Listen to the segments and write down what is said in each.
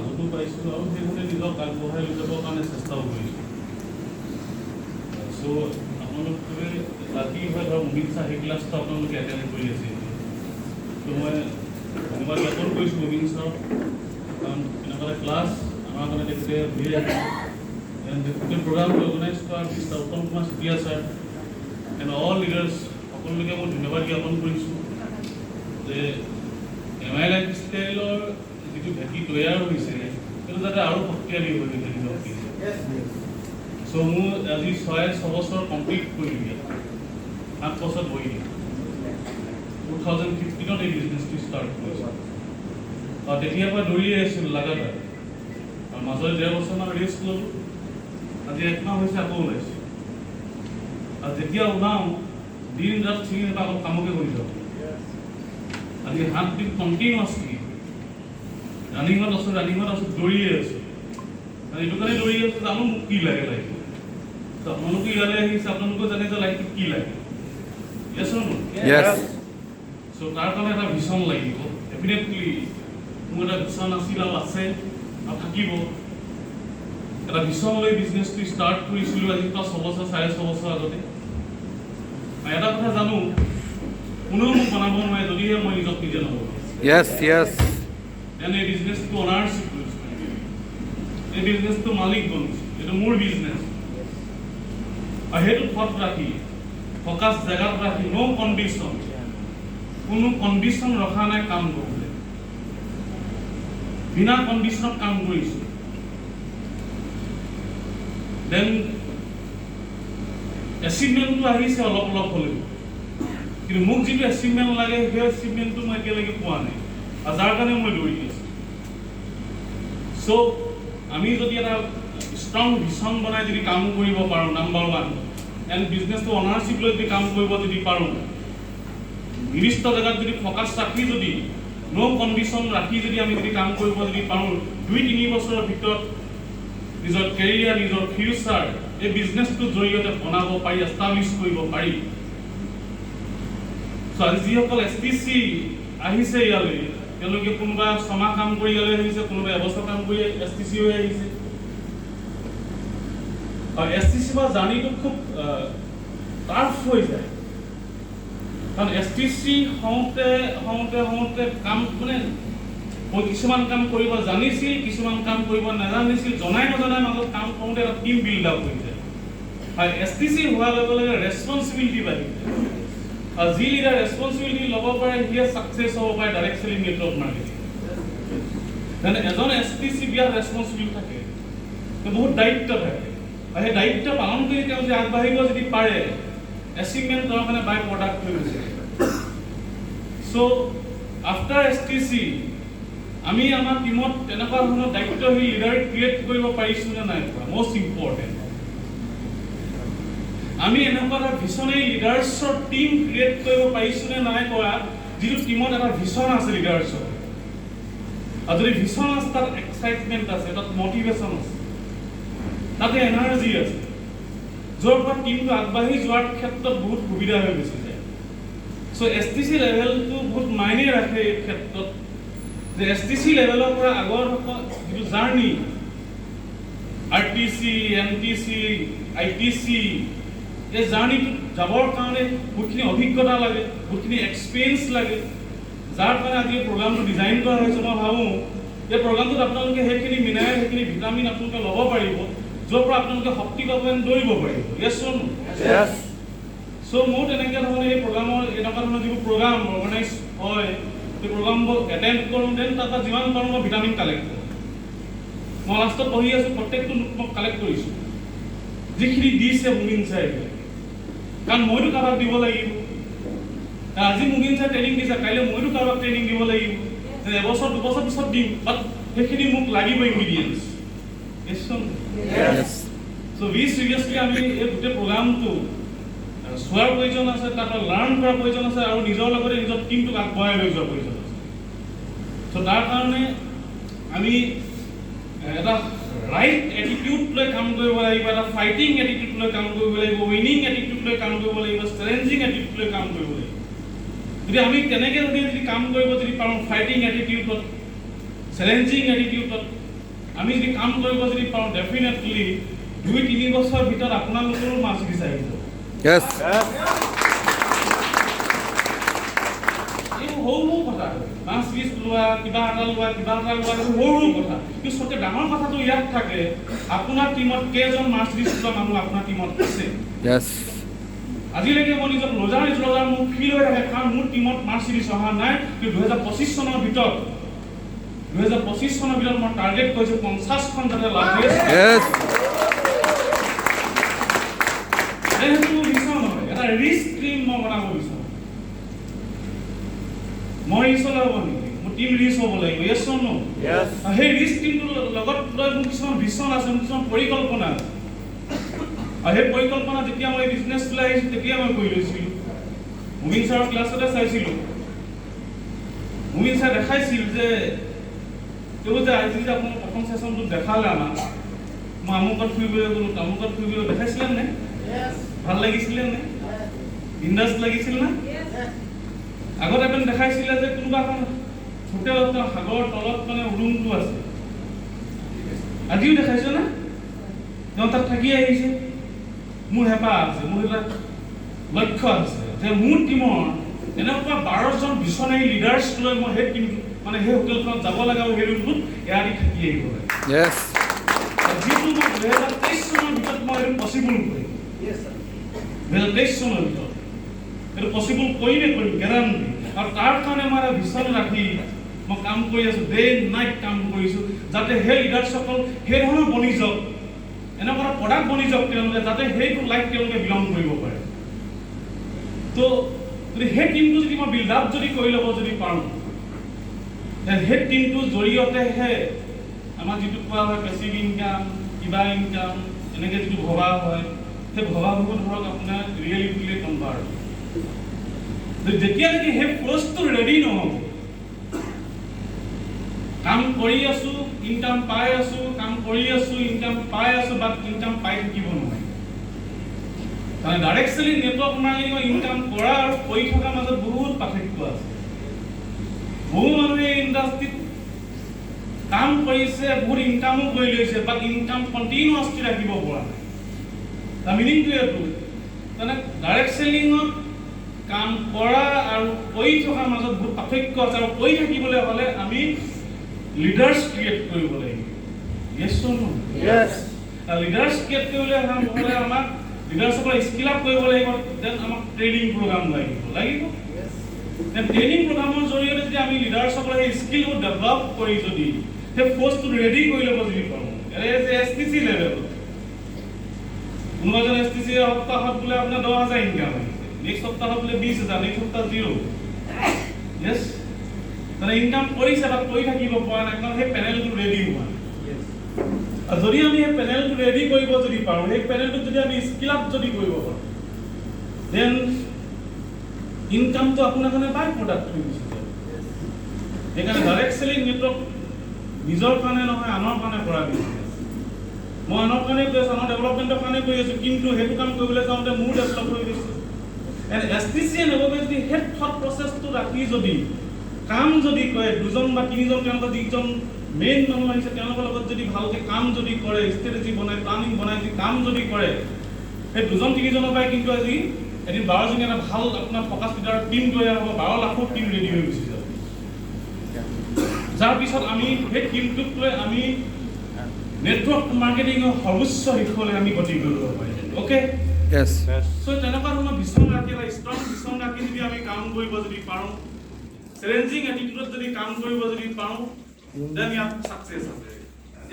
আগতো পাইছোঁ আৰু সেইভাৱে নিজক আগবঢ়াই লৈ যাবৰ কাৰণে চেষ্টাও কৰিছোঁ। চ' আপোনালোকে ৰাতি হয় ধৰক মুভিন চাহ সেই ক্লাছটো আপোনালোকে এটেণ্ড কৰি আছে। ত' মই ধন্যবাদ জ্ঞাপন কৰিছোঁ মুভিন ছাৰক, কাৰণ এনেকুৱা এটা ক্লাছ আমাৰ কাৰণে তেখেতে উলিয়াই আছে। গোটেই প্ৰগ্ৰামটো অৰ্গেনাইজ কৰা mister Uttam Kumar Chetia sir and all leaders সকলোকে মই ধন্যবাদ জ্ঞাপন কৰিছোঁ যে MI লাইফষ্টাইলৰ যিটো ভেটি তৈয়াৰ হৈছে সেইটো যাতে আৰু শক্তিশালী হৈ গৈছে নিজক। চ' মোৰ আজি 6 বছৰ কমপ্লিট কৰিলোঁ, 7 বছৰ বহি 2015 এই বিজনেছটো ষ্টাৰ্ট কৰিছোঁ। আৰু তেতিয়াৰ পৰা দৌৰিয়ে আছিলোঁ লাগাতাৰ, আৰু মাজতে 1.5 বছৰমান ৰেষ্ট ল'লোঁ। আজি 1 মাহ হৈছে আকৌ ওলাইছোঁ, আৰু যেতিয়া ওলাওঁ দিন ৰাত চিনি নাপাওঁ, অকল কামকে কৰি যাওঁ। আজি 7 দিন কণ্টিনিউৱাছলি ৰানিঙত আছোঁ দৌৰিয়ে আছোঁ। আৰু এইটো কাৰণে দৌৰি আছোঁ জানো মোক কি লাগে লাইফত। ত' আপোনালোকে ইয়ালৈ আহিছে, আপোনালোকে জানে যে লাইফত কি লাগে। য়েছ অৰ নো? চ' তাৰ কাৰণে এটা ভিছন লাগিব। ডেফিনেটলি মোৰ এটা ভিছন আছিল আৰু আছে আৰু থাকিব। এটা ভিছন লৈ বিজনেছটো ষ্টাৰ্ট কৰিছিলোঁ আজি 6 বছৰ 6.5 বছৰ আগতে। এটা কথা জানো, কোনেও মোক বনাব নোৱাৰে যদিহে মই নিজক নিজে নবনাওঁ। এই বিজনেছটো অনাৰশ্বিপ লৈছোঁ, এই বিজনেছটো মালিক বনিছোঁ, এইটো মোৰ বিজনেছ। আৰু সেইটো থট ৰাখি ফকাছ জেগাত ৰাখি ন' কণ্ডিশ্যন, কোনো কণ্ডিশ্যন ৰখা নাই কাম কৰিবলৈ, বিনা কণ্ডিশ্যনত কাম কৰিছোঁ। দেন এচিভমেণ্টটো আহিছে অলপ হ'লেও, কিন্তু মোক যিটো এচিভমেণ্ট লাগে সেই এচিভমেণ্টটো মই এতিয়ালৈকে পোৱা নাই, আৰু যাৰ কাৰণে মই দৌৰি আছোঁ। চ' আমি যদি এটা ষ্ট্ৰং ভিছন বনাই যদি কাম কৰিব পাৰোঁ, নাম্বাৰ 1, এণ্ড বিজনেছটো অনাৰশ্বিপ লৈ যদি কাম কৰিব যদি পাৰোঁ, নিৰ্দিষ্ট জেগাত যদি ফকাছ ৰাখি যদি ন' কণ্ডিশ্যন ৰাখি যদি আমি যদি কাম কৰিব যদি পাৰোঁ, 2-3 বছৰৰ ভিতৰত নিজৰ কেৰিয়াৰ, নিজৰ ফিউচাৰ এই বিজনেছটোৰ জৰিয়তে বনাব পাৰি, এষ্টাব্লিছ কৰিব পাৰি। চ' আজি যিসকল STC আহিছে ইয়ালৈ, তেওঁলোকে কোনোবা 6 মাহ কাম কৰি ইয়ালৈ আহিছে, কোনোবা এবছৰ কাম কৰি STC হৈ আহিছে। আৰু STC বা জাৰ্ণিটো খুব টাফ হৈ যায়, কাৰণ STC হওঁতে কাম মানে কিছুমান কাম কৰিব জানিছিল, কিছুমান কাম কৰিব নাজানিছিল, জনাই নজনাই মাজত কাম কৰোঁতে এটা টিম বিল্ড আপ হৈ যায়। আৰু STC হোৱাৰ লগে লগে ৰেছপনচিবিলিটি বাঢ়ি যায়, আৰু যি লিডাৰ ৰেছপনচিবিলিটি ল'ব পাৰে সিয়ে ছাকচেছ হ'ব পাৰে ডাইৰেক্ট চেলিং নেটৱৰ্ক মাৰ্কেটিং। এজন STC বিয়াৰ ৰেছপনচিবিলিটি থাকে, বহুত দায়িত্ব থাকে, আৰু সেই দায়িত্ব পালন কৰি তেওঁ যদি আগবাঢ়িব যদি পাৰে, এচিভমেণ্ট তেওঁৰ কাৰণে বাই প্ৰডাক্ট হৈ গৈছে। চ' আফটাৰ STC আমি আমাৰ টিমত তেনেকুৱা ধৰণৰ দায়িত্বশীল লিডাৰ ক্ৰিয়েট কৰিব পাৰিছোঁ নে নাই পৰা, মষ্ট ইম্পৰ্টেণ্ট। আমি এনেকুৱা এটা ভিছনেৰী লিডাৰ্ছৰ টিম ক্ৰিয়েট কৰিব পাৰিছোঁ নে নাই কৰা, যিটো টিমত এটা ভিছন আছে লিডাৰ্ছৰ, আৰু যদি ভিছন আছে তাত এক্সাইটমেণ্ট আছে, তাত মটিভেশ্যন আছে, তাতে এনাৰ্জি আছে, য'ৰ পৰা টিমটো আগবাঢ়ি যোৱাৰ ক্ষেত্ৰত বহুত সুবিধা হৈ গুচি যায়। চ' STC লেভেলটো বহুত মাইনে ৰাখে এই ক্ষেত্ৰত, যে STC লেভেলৰ পৰা আগৰ যিটো জাৰ্ণি, RTC, MTC, ITC, এই জাৰ্ণিটোত যাবৰ কাৰণে বহুতখিনি অভিজ্ঞতা লাগে, বহুতখিনি এক্সপিৰিয়েঞ্চ লাগে, যাৰ কাৰণে আজি এই প্ৰগ্ৰামটো ডিজাইন কৰা হৈছে। মই ভাবোঁ এই প্ৰগ্ৰামটোত আপোনালোকে সেইখিনি মিনাৰেল, সেইখিনি ভিটামিন আপোনালোকে ল'ব পাৰিব, য'ৰ পৰা আপোনালোকে শক্তি পাব, দৌৰিব পাৰিব। য়েছ অৰ নো? চ' মোৰ তেনেকৈ ধৰণে এই প্ৰগ্ৰামৰ এনেকুৱা ধৰণৰ যিবোৰ প্ৰগ্ৰাম অৰ্গেনাইজ হয়, সেই প্ৰগ্ৰামবোৰ এটেণ্ড কৰোঁ, দেন তাৰপৰা যিমান পাৰোঁ মই ভিটামিন কালেক্ট কৰোঁ। মই লাষ্টত পঢ়ি আছোঁ, প্ৰত্যেকটো নোট মই কালেক্ট কৰিছোঁ, যিখিনি দিছে মুমিন ছাৰে, কাৰণ মইতো কাৰোবাক দিব লাগিব। আজি মুমিন ছাৰে ট্ৰেইনিং দিছে, কাইলৈ মইতো কাৰোবাক ট্ৰেইনিং দিব লাগিব, এবছৰ 2 বছৰ পিছত দিম, বাট সেইখিনি মোক লাগিব ইনগ্ৰিডিয়েণ্টছ। চ' ভি চিৰিয়াছলি আমি এই গোটেই প্ৰগ্ৰামটো চোৱাৰ প্ৰয়োজন আছে, তাত লাৰ্ণ কৰাৰ প্ৰয়োজন আছে, আৰু নিজৰ লগতে নিজৰ টিমটোক আগবঢ়াই লৈ যোৱাৰ প্ৰয়োজন আছে। চ' তাৰ কাৰণে আমি এটা ৰাইট এটিটিউড লৈ কাম কৰিব লাগিব, এটা ফাইটিং এটিটিউড লৈ কাম কৰিব লাগিব, উইনিং এটিটিউড লৈ কাম কৰিব লাগিব, চেলেঞ্জিং এটিটিউড লৈ কাম কৰিব লাগিব। যদি আমি তেনেকৈ যদি কাম কৰিব যদি পাৰোঁ, ফাইটিং এটিটিউডত, চেলেঞ্জিং এটিটিউডত, আমি যদি কাম কৰিব যদি পাৰোঁ ডেফিনেটলি 2-3 বছৰ ভিতৰত আপোনালোকৰো মাৰ্চিডিজ আহি যাব। Yes. সৰু কথা মাৰ্চিডিজ লোৱা কিবা এটা লোৱা সৰু কথা, কিন্তু চবতকৈ ডাঙৰ কথাটো ইয়াত থাকে আপোনাৰ টিমত কেইজন মাৰ্চিডিজ লোৱা মানুহ আপোনাৰ টিমত আছে। Yes. আজিলৈকে মই নিজক ৰজাৰ মোৰ ফিল হৈ থাকে, কাৰণ মোৰ টিমত মাৰ্চিডিজ অহা নাই। কিন্তু 2025 চনৰ ভিতৰত মই টাৰ্গেট কৰিছোঁ 50খন যাতে লাগে। Yes. সেইটো বিচাৰোঁ নহয়, এটা ৰিস্ক টিম মই বনাব বিচাৰোঁ। মই ৰিস্ক ল'ব নেকি? মোৰ টিম ৰিস্ক হ'ব লাগিব। য়েছ অৰ নো? সেই ৰিস্ক টিমটোৰ লগত লৈ মোৰ কিছুমান ভিছন আছে, মোৰ কিছুমান পৰিকল্পনা আছে। আৰু সেই পৰিকল্পনা যেতিয়া মই বিজনেছলৈ আহিছোঁ তেতিয়া মই কৰি লৈছিলোঁ। মুমিন ছাৰৰ ক্লাছতে চাইছিলোঁ, মুমিন ছাৰে দেখাইছিল যে তেওঁ যে আজি যে আপোনাৰ প্ৰথম ছেশ্যনটোত দেখালে আমাক, মই আমুকত ফুৰিবলৈ গ'লোঁ তামুকত ফুৰিবলৈ দেখাইছিলে নে? ভাল লাগিছিলে নে? বিন্দাছ লাগিছিল না? আগত আপুনি দেখাইছিলে যে কোনোবা এখন হোটেলত সাগৰৰ তলত মানে ৰুমটো আছে, আজিও দেখাইছে না? তেওঁ তাত থাকি আহিছে। মোৰ হেঁপাহ আছে, মোৰ এটা লক্ষ্য আছে যে মোৰ টিমৰ এনেকুৱা 12জন ভিছনাৰী লিডাৰ্ছ লৈ মই সেই টিমটো মানে সেই হোটেলখনত যাব লাগে আৰু সেই ৰুমটোত এয়া দি থাকি আহিব লাগে। যিটো মই 2023 চনৰ ভিতৰত মই এইটো পচিবল কৰিম। 2023 চনৰ ভিতৰত এইটো পচিবল কৰিমেই কৰিম, গেৰাণ্টি। আৰু তাৰ কাৰণে মই এটা ভিছন ৰাখি মই কাম কৰি আছোঁ, ডে নাইট কাম কৰিছোঁ, যাতে সেই লিডাৰ্ছসকল সেই ধৰণৰ বনি যাওক, এনেকুৱা প্ৰডাক্ট বনি যাওক তেওঁলোকে, যাতে সেইটো লাইফ তেওঁলোকে বিলং কৰিব পাৰে। তো যদি সেই টিমটো যদি মই বিল্ড আপ যদি কৰি ল'ব যদি পাৰোঁ, সেই টিমটোৰ জৰিয়তেহে আমাৰ যিটো কোৱা হয় পেচিভ ইনকাম, কিবা ইনকাম, এনেকৈ যিটো ভবা হয়, সেই ভবাবোৰ ধৰক আপোনাৰ ৰিয়েলিটিলৈ কনভাৰ্ট। যেতিয়ালৈকে সেই ফ'ৰ্চটো ৰেডি নহ'ব, কাম কৰি আছোঁ ইনকাম পাই আছোঁ, কাম কৰি আছোঁ ইনকাম পাই আছোঁ, বাট ইনকাম পাই থাকিব নহয়। কাৰণ ডাইৰেক্ট চেলিং নেটৱৰ্ক মাৰ্কেটিঙৰ ইনকাম কৰা আৰু কৰি থকাৰ মাজত বহুত পাৰ্থক্য আছে। বহু মানুহে ইণ্ডাষ্ট্ৰীত কাম কৰিছে, বহুত ইনকামো কৰি লৈছে, বাট ইনকাম কণ্টিনিউৱাছলি ৰাখিব পৰা নাই। তাৰ মিনিংটো এইটো, তাৰমানে ডাইৰেক্ট চেলিঙত কাম কৰা আৰু কৰি থকাৰ মাজত বহুত পাৰ্থক্য আছে। আৰু কৰি থাকিবলৈ হ'লে আমি লিডাৰ্ছ ক্ৰিয়েট কৰিব লাগিব। য়েছ অৰ নো? লিডাৰ্ছ ক্ৰিয়েট কৰিবলৈ হ'লে আমাক লিডাৰ্ছসকলক স্কিল আপ কৰিব লাগিব। দেন আমাক ট্ৰেইনিং প্ৰগ্ৰাম লাগিব। ট্ৰেইনিং প্ৰগ্ৰামৰ জৰিয়তে যদি আমি লিডাৰ্ছসকলে সেই স্কিলবোৰ ডেভেলপ কৰি যদি সেই ফ'ৰ্চটো ৰেডি কৰি ল'ব যদি পাৰোঁ, STC লেভেলত কোনোবা এজন STC সপ্তাহত বোলে আপোনাৰ 10,000 ইনকাম আহিছে, নেক্সট সপ্তাহত বোলে 20,000, নেক্সট সপ্তাহ 0। য়েছ, মানে ইনকাম কৰিছে বা কৰি থাকিব পৰা নাই, কাৰণ সেই পেনেলটো ৰেডি হোৱা নাই। আৰু যদি আমি সেই পেনেলটো ৰেডি কৰিব যদি পাৰোঁ, সেই পেনেলটোত যদি আমি স্কিল আপ যদি কৰিব পাৰোঁ, দেন ইনকামটো আপোনাৰ কাৰণে বাই প্ৰডাক্ট হৈ গুচি যাব। সেইকাৰণে ডাইৰেক্ট চেলিং নেটৱৰ্ক নিজৰ কাৰণে নহয়, আনৰ কাৰণে কৰা বিজনেছ। মই আনৰ কাৰণে কৰি আছোঁ, আনৰ ডেভেলপমেণ্টৰ কাৰণে কৰি আছোঁ, কিন্তু সেইটো কাম কৰিবলৈ যাওঁতে মোৰ ডেভেলপ হৈ গৈছে। STC নগৈ যদি সেই থট প্ৰচেছটো ৰাখি যদি কাম যদি কৰে, 2জন বা 3জন তেওঁলোকৰ যিজন মেইন মানুহ আহিছে তেওঁলোকৰ লগত যদি ভালকৈ কাম যদি কৰে, ষ্ট্ৰেটেজি বনাই, প্লানিং বনাই যদি কাম যদি কৰে, সেই 2-3জনৰ পৰাই কিন্তু আজি এদিন 12জনীয়া এটা ভাল আপোনাৰ ফ'কাছ লিডাৰ টিম তৈয়াৰ হ'ব, 12 লাখৰ টিম ৰেডি হৈ গুচি যাব। যাৰ পিছত আমি সেই টিমটোক লৈ আমি নেটৱৰ্ক মাৰ্কেটিঙৰ সৰ্বোচ্চ শিখৰলৈ আমি গতি কৰিব পাৰিম। অ'কে? চ' তেনেকুৱা ধৰণৰ ভিছন ৰাখি বা ষ্ট্ৰং ভিছন ৰাখি যদি আমি কাম কৰিব যদি পাৰোঁ, চেলেঞ্জিং এটিটিউডত যদি কাম কৰিব যদি পাৰোঁ, দেন ইয়াত ছাকচেছ আছে।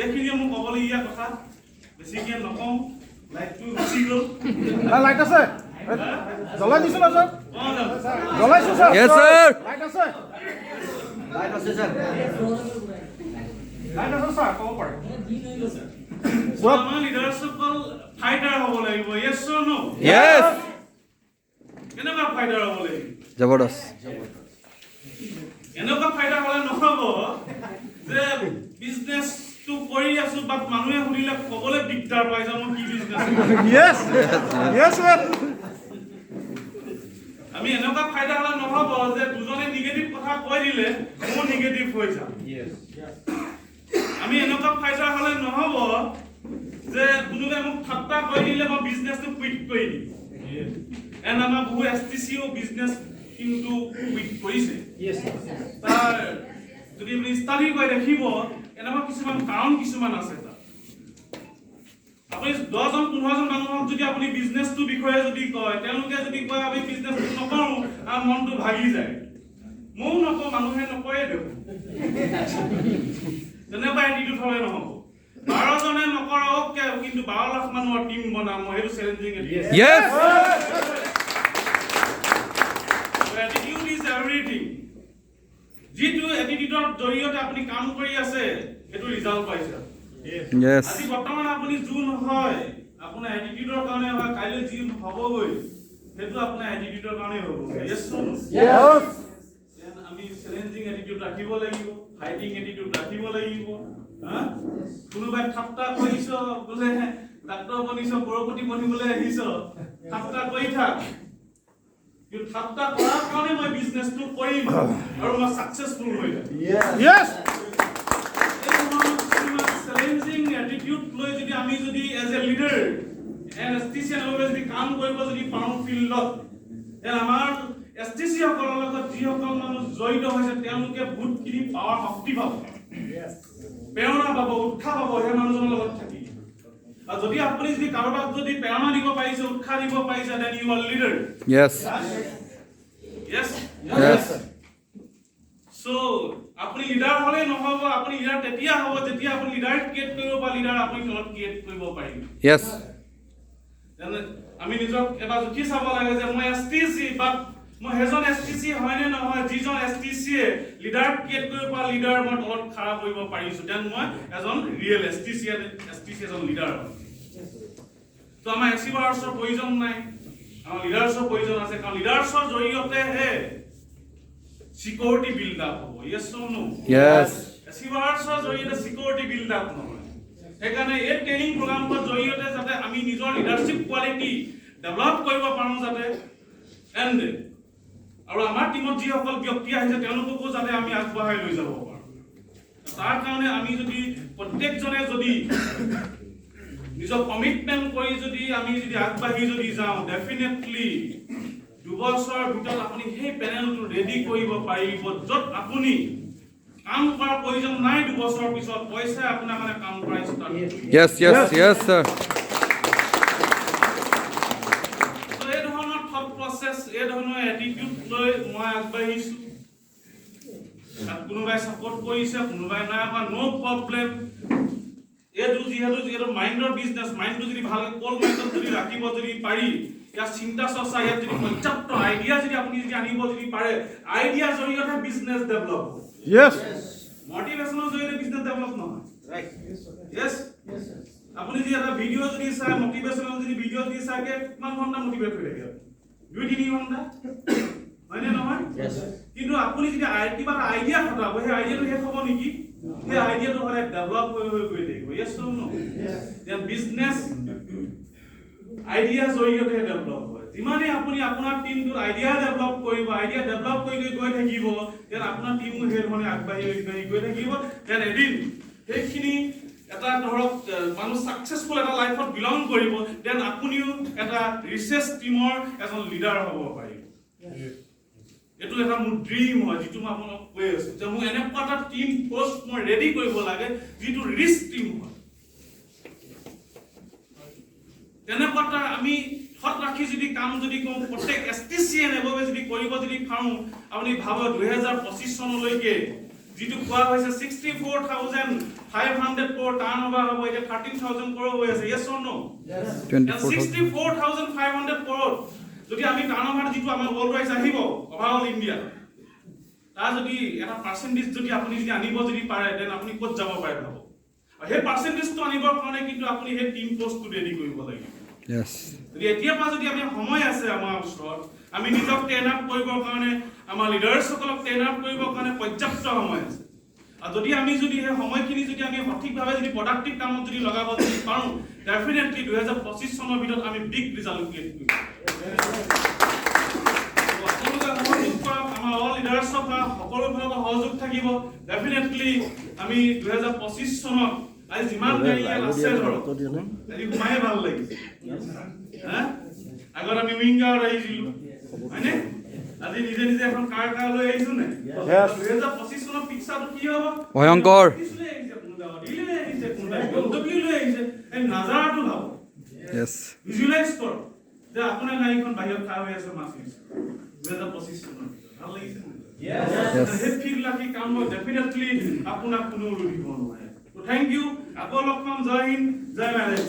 এইখিনিয়ে মোক ক'বলগীয়া কথা, বেছিকৈ নকওঁ। লাইটটো গুচি গ'ল। লাইট আছে? জ্বলাই দিছোঁ না ছাৰ? জ্বলাইছোঁ ছাৰ। Yes, sir. লাইট আছে? লাইট আছে ছাৰ। লাইট আছে ছাৰ, ক'ব পাৰে। আমাৰ লিডাৰসকল ফাইটাৰ হ'ব লাগিব। য়েছ অৰ নো? Yes. কেনেকুৱা ফাইটাৰ হ'ব লাগিব? জবৰদস্ত। এনেকুৱা ফাইটাৰ হ'লে নহ'ব যে বিজনেছটো কৰি আছোঁ, বাট মানুহে সুধিলে ক'বলৈ দিগদাৰ পাই যে মই কি বিজনেছ। Yes. Yes, sir. আমি এনেকুৱা ফাইটাৰ হ'লে নহ'ব যে দুজনে নিগেটিভ কথা কৈ দিলে মোৰ নিগেটিভ হৈ যাম। আমি এনেকুৱা ফাইটাৰ হ'লে নহ'ব যে কোনোবাই মোক ঠাট্টা কৰি দিলে মই বিজনেছটো কুইট কৰি দিম এণ্ড আমাৰ বহু STCও বিজনেছ কিন্তু কুইট কৰিছে তাৰ যদি আপুনি ষ্টাডি কৰি দেখিব এনেকুৱা কিছুমান কাৰণ কিছুমান আছে তাত আপুনি 10জন 15জন মানুহক যদি আপুনি বিজনেছটোৰ বিষয়ে যদি কয় তেওঁলোকে যদি কয় আমি বিজনেছটো নকৰোঁ আৰু মনটো ভাগি যায় ময়ো নকওঁ মানুহে নকয়ে দেখোন তেনেকুৱা এটিটিউড হ'লে নহ'ব 12জনে নকৰক কিন্তু 12 লাখ মানুহৰ টিম বনাম মই সেইটো চেলেঞ্জিং এটিটিউড ইজ এভৰিথিং যিটো এটিটিউডৰ জৰিয়তে আপুনি কাম কৰি আছে সেইটো ৰিজাল্ট পাইছে আজি বৰ্তমান আপুনি জুন হয় আপোনাৰ এটিটিউডৰ কাৰণে হয় কাইলৈ যি হ'বগৈ সেইটো আপোনাৰ এটিটিউডৰ কাৰণে হ'ব আমি চেলেঞ্জিং এটিটিউড ৰাখিব লাগিব ফাইটিং এটিটিউড ৰাখিব লাগিব কোনোবাই ঠাট্টা কৰিছ বোলে ডাক্তৰ বনিছ কৰপতি বনিবলৈ আহিছ ঠাট্টা কৰি থাক কিন্তু ঠাট্টা কৰাৰ কাৰণে মই বিজনেছটো কৰিম আৰু মই সাকসেসফুল হৈ যাম চেলেঞ্জিং এটিটিউড লৈ যদি আমি যদি as a leader and STC যদি কাম কৰিব যদি পাৰোঁ ফিল্ডত আমাৰ STC সকলৰ লগত যিসকল মানুহ জড়িত হৈছে তেওঁলোকে বহুতখিনি পাৱাৰ শক্তি পাব প্ৰেৰণা পাব উৎসাহ পাব সেই মানুহজনৰ লগত থাকি আৰু যদি আপুনি যদি কাৰোবাক যদি প্ৰেৰণা দিব পাৰিছে উৎসাহ দিব পাৰিছে then you are leader yes so আপুনি লিডাৰ হ'লে নহ'ব আপুনি লিডাৰ তেতিয়া হ'ব যেতিয়া আপুনি লিডাৰ ক্ৰিয়েট কৰিব বা লিডাৰ আপুনি তলত ক্ৰিয়েট কৰিব পাৰিব আমি নিজক এবাৰ জুখি চাব লাগে যে মই STC বাট মই হেজন STC হয়নে নহয় যিজন STC লিডাৰ ক্ৰিয়েট কৰিব পৰা লিডাৰ মই তলত খাৰা কৰিব পাৰিছো দেন মই এজন ৰিয়েল STC এজন লিডাৰ তো আমাৰ এচিভাৰ্ছৰ প্ৰয়োজন নাই আমাৰ লিডাৰ্ছৰ প্ৰয়োজন আছে কাৰণ লিডাৰ্ছৰ জৰিয়তেহে সিকিউৰিটি বিল্ড আপ হ'ব ইয়েস অৰ নো এচিভাৰ্ছৰ জৰিয়তে সিকিউৰিটি বিল্ড আপ নহয় সেইকাৰণে এই ট্ৰেইনিং প্ৰগ্ৰামৰ জৰিয়তে যাতে আমি নিজৰ লিডাৰশ্বিপ কোৱালিটি ডেভেলপ কৰিব পাৰোঁ যাতে এণ্ড আৰু আমাৰ টিমত যিসকল ব্যক্তি আহিছে তেওঁলোককো যাতে আমি আগবঢ়াই লৈ যাব পাৰোঁ তাৰ কাৰণে আমি যদি প্ৰত্যেকজনে যদি নিজৰ কমিটমেণ্ট কৰি যদি আমি যদি আগবাঢ়ি যদি যাওঁ ডেফিনেটলি 2 বছৰৰ ভিতৰত আপুনি সেই পেনেলটো ৰেডি কৰিব পাৰিব য'ত আপুনি কাম কৰাৰ প্ৰয়োজন নাই 2 বছৰৰ পিছত পইচা আপোনাৰ মানে কাম কৰাই ষ্টাৰ্ট sir এই ধৰণৰ এটিটিউড লৈ মই আগবাঢ়িছো কোনোবাই সাপোৰ্ট কৰিছে কোনোবাই নাই বা নো প্ৰবলেম এইটো যিহেতু মাইণ্ডৰ বিজনেছ মাইণ্ডটো যদি ভালকৈ কল মাইণ্ডত যদি ৰাখিব যদি পাৰি ইয়াৰ চিন্তা চৰ্চা ইয়াত যদি পৰ্যাপ্ত আইডিয়া যদি আপুনি যদি আনিব যদি পাৰে আইডিয়া জৰিয়তে বিজনেছ ডেভেলপ মটিভেশ্যনৰ জৰিয়তে বিজনেছ ডেভেলপ নহয় আপুনি যদি এটা ভিডিঅ' যদি চাই মটিভেশ্যনৰ যদি ভিডিঅ' যদি চাই কিমান ঘণ্টা মটিভেট হৈ থাকে 2-3 ঘণ্টা হয়নে নহয় কিন্তু আপুনি যদি কিবা এটা আইডিয়া খটাব সেই আইডিয়াটো শেষ হ'ব নেকি সেই আইডিয়াটো সদায় ডেভেলপ হৈ গৈ থাকিব ইয়েছ অৰ নো দেন বিজনেছ আইডিয়া জৰিয়তে ডেভেলপ হয় যিমানে আপুনি আপোনাৰ টিমটোৰ আইডিয়া ডেভেলপ কৰিব আইডিয়া ডেভেলপ কৰি গৈ থাকিব দেন আপোনাৰ টিমো সেই ধৰণে আগবাঢ়ি গৈ থাকিব দেন এদিন সেইখিনি এটা ধৰক মানুহ সাকসেসফুল এটা লাইফত বিলং কৰিব দেন আপুনিও এটা ৰিচাৰ্চ টিমৰ এজন লিডাৰ হ'ব পাৰিব এটো এটা মোৰ ড্ৰিম হয় যেটো মই আপোনাক কৈ আছো যে মই এনেকুৱা এটা টিম পোষ্ট মই ৰেডি কৰিব লাগে যেটো ৰিস্ক টিম হয় তেনেকুৱা এটা আমি হট ৰাখি যদি কাম যদি কম প্ৰত্যেক STCN এভাবে যদি কৰিব যদি খাও আপুনি ভাব 2025 চনলৈকে যেটো কোৱা হৈছে 64,500 crore টাৰ্নওভাৰ হ'ব এটা 13,000 crore হৈ আছে ইয়েস অৰ নো 64,500 crore যদি আমি টাৰ্নওভাৰ যেটো আমাৰ ওয়াৰ্ল্ড ওয়াইজ আহিব ওভাৰঅল ইন্ডিয়া তা যদি এটা পাৰ্সেন্টেজ যদি আপুনি যদি আনিব যদি পাৰে দেন আপুনি ক'ত যাব পাৰে ভাব আৰু সেই পাৰ্সেন্টেজটো আনিবৰ কাৰণে কিন্তু আপুনি সেই টিম পোষ্টটো ৰেডি কৰিব লাগিব যদি এতিয়া পা যদি আমি সময় আছে আমাৰ ওচৰত আমি নিজক ট্ৰেইন আপ কৰিবৰ কাৰণে আমাৰ লিডাৰসকলক ট্ৰেইন আপ কৰিবৰ কাৰণে পৰ্যাপ্ত সময় আছে আৰু যদি আমি যদি সেই সময়খিনি যদি আমি সঠিকভাৱে যদি প্ৰডাক্টিভ কামত যদি লগাব যদি পাৰোঁ ডেফিনেটলি 2025 চনৰ ভিতৰত আমি বিগ ৰিজাল্ট ক্ৰিয়েট কৰিম আপোনালোকে সহযোগ কৰক, আমাৰ অল লিডাৰ্ছক সকলো ফালৰ পৰা সহযোগ থাকিব। ডেফিনেটলি আমি 2025 চনত আজি যিমান গাড়ী ইয়াত আছে ধৰক আজি সোমাই ভাল লাগিছে। আগত আমি উইংগাৰত আহিছিলো হয়নে? আজি নিজে নিজে এখন কাৰ লৈ আহিছো নে? 2025 চনৰ পিকচাৰটো কি হ'ব? ভয়ংকৰ নাজাৰাটো ভাব yes ভিজুৱেলাইজ কৰক যে আপোনাৰ গাড়ীখন বাহিৰত খাই হৈ আছে মাছ 2025 চনত ভাল লাগিছে সেই ফিল লাগি কাম ডেফিনেটলি আপোনাক কোনো ৰুধিব নোৱাৰে। Thank you. আকৌ লগ পাম। জয় হিন্দ, জয় ভাৰত।